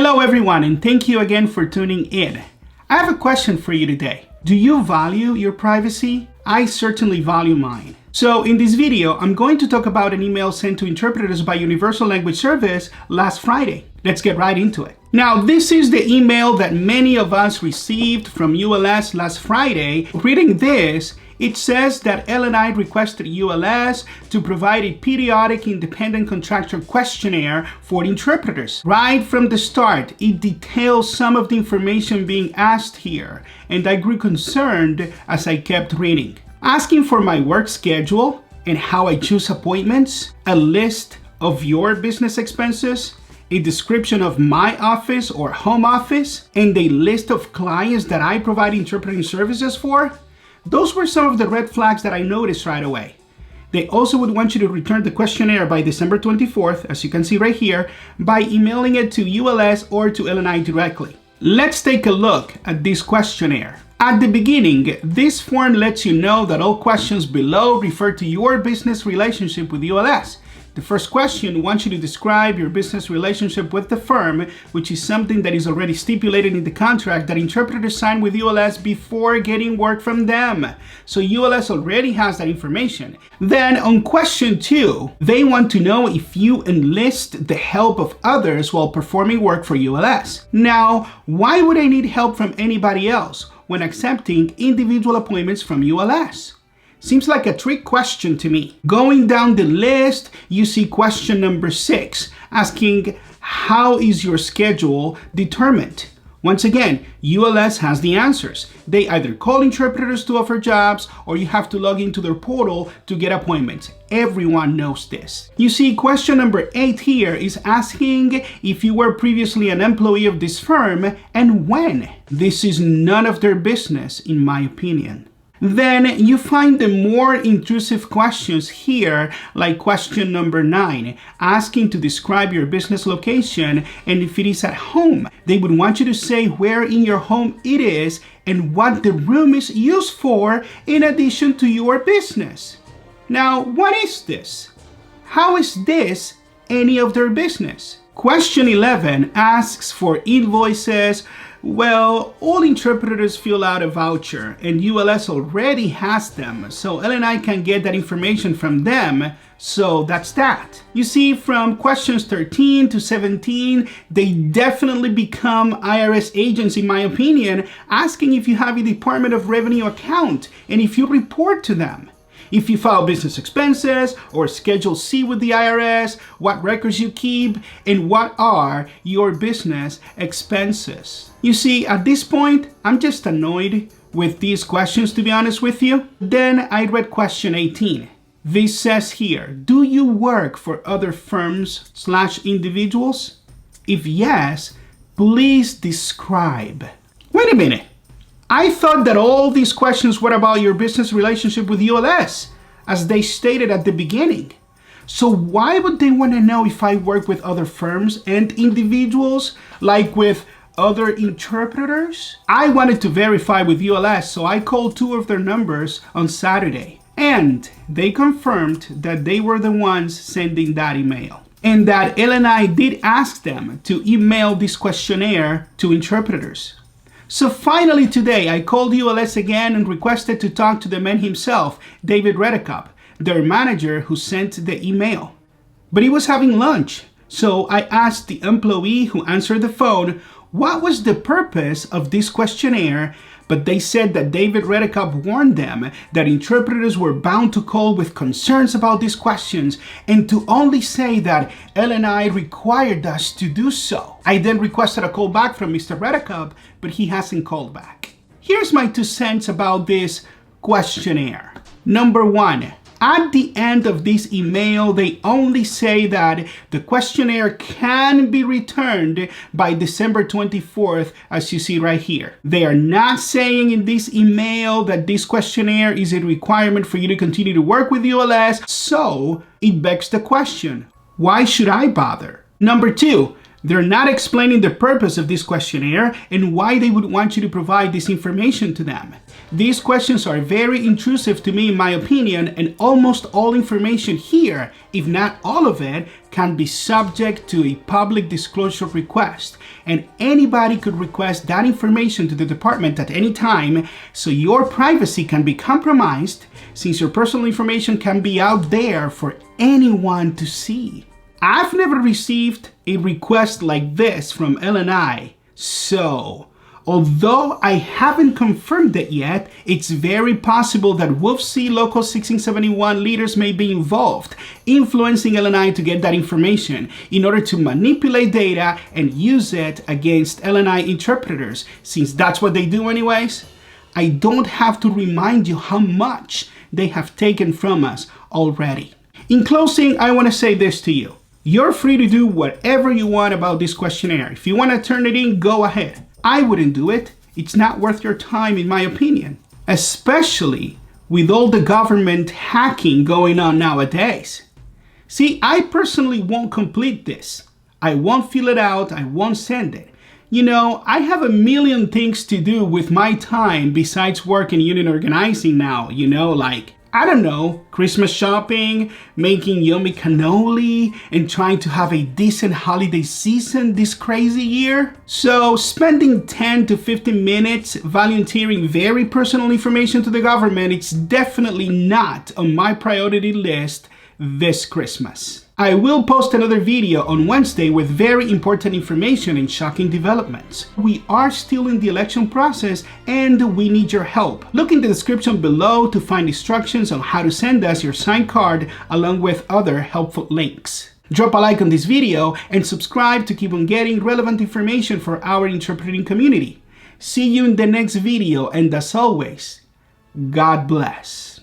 Hello everyone, and thank you again for tuning in. I have a question for you today. Do you value your privacy? I certainly value mine. So in this video, I'm going to talk about an email sent to interpreters by Universal Language Service last Friday. Let's get right into it. Now, this is the email that many of us received from ULS last Friday. Reading this, it says that L&I requested ULS to provide a periodic independent contractor questionnaire for interpreters. Right from the start, it details some of the information being asked here, and I grew concerned as I kept reading. Asking for my work schedule and how I choose appointments, a list of your business expenses, a description of my office or home office, and a list of clients that I provide interpreting services for. Those were some of the red flags that I noticed right away. They also would want you to return the questionnaire by December 24th, as you can see right here, by emailing it to ULS or to L&I directly. Let's take a look at this questionnaire. At the beginning, this form lets you know that all questions below refer to your business relationship with ULS. The first question wants you to describe your business relationship with the firm, which is something that is already stipulated in the contract that interpreters sign with ULS before getting work from them. So ULS already has that information. Then on question 2, they want to know if you enlist the help of others while performing work for ULS. Now, why would I need help from anybody else when accepting individual appointments from ULS? Seems like a trick question to me. Going down the list, you see question number 6, asking how is your schedule determined? Once again, ULS has the answers. They either call interpreters to offer jobs, or you have to log into their portal to get appointments. Everyone knows this. You see, question number 8 here is asking if you were previously an employee of this firm and when. This is none of their business, in my opinion. Then you find the more intrusive questions here, like question number 9, asking to describe your business location and if it is at home. They would want you to say where in your home it is and what the room is used for in addition to your business. Now, what is this? How is this any of their business? Question 11 asks for invoices. Well, all interpreters fill out a voucher and ULS already has them, so L&I can get that information from them, so that's that. You see, from questions 13 to 17, they definitely become IRS agents in my opinion, asking if you have a Department of Revenue account and if you report to them. If you file business expenses or Schedule C with the IRS, what records you keep, and what are your business expenses. You see, at this point, I'm just annoyed with these questions, to be honest with you. Then I read question 18. This says here, do you work for other firms/individuals? If yes, please describe. Wait a minute. I thought that all these questions were about your business relationship with ULS, as they stated at the beginning. So why would they want to know if I work with other firms and individuals, like with other interpreters? I wanted to verify with ULS, so I called 2 of their numbers on Saturday, and they confirmed that they were the ones sending that email, and that L&I did ask them to email this questionnaire to interpreters. So finally today, I called ULS again and requested to talk to the man himself, David Reticub, their manager who sent the email. But he was having lunch, so I asked the employee who answered the phone what was the purpose of this questionnaire, but they said that David Reticub warned them that interpreters were bound to call with concerns about these questions and to only say that L&I required us to do so. I then requested a call back from Mr. Reticub, but he hasn't called back. Here's my 2 cents about this questionnaire. Number 1, at the end of this email, they only say that the questionnaire can be returned by December 24th, as you see right here. They are not saying in this email that this questionnaire is a requirement for you to continue to work with ULS, so it begs the question, why should I bother? Number 2, They're not explaining the purpose of this questionnaire and why they would want you to provide this information to them. These questions are very intrusive to me in my opinion, and almost all information here, if not all of it, can be subject to a public disclosure request. And anybody could request that information to the department at any time, so your privacy can be compromised since your personal information can be out there for anyone to see. I've never received a request like this from LNI, so although I haven't confirmed it yet, it's very possible that WFC Local 1671 leaders may be involved, influencing LNI to get that information in order to manipulate data and use it against LNI interpreters, since that's what they do anyways. I don't have to remind you how much they have taken from us already. In closing, I want to say this to you. You're free to do whatever you want about this questionnaire. If you want to turn it in, go ahead. I wouldn't do it. It's not worth your time, in my opinion, especially with all the government hacking going on nowadays. See, I personally won't complete this. I won't fill it out. I won't send it. You know, I have a million things to do with my time besides work and union organizing now, you know, like, I don't know, Christmas shopping, making yummy cannoli, and trying to have a decent holiday season this crazy year. So spending 10 to 15 minutes volunteering very personal information to the government, it's definitely not on my priority list this Christmas. I will post another video on Wednesday with very important information and shocking developments. We are still in the election process and we need your help. Look in the description below to find instructions on how to send us your signed card along with other helpful links. Drop a like on this video and subscribe to keep on getting relevant information for our interpreting community. See you in the next video, and as always, God bless.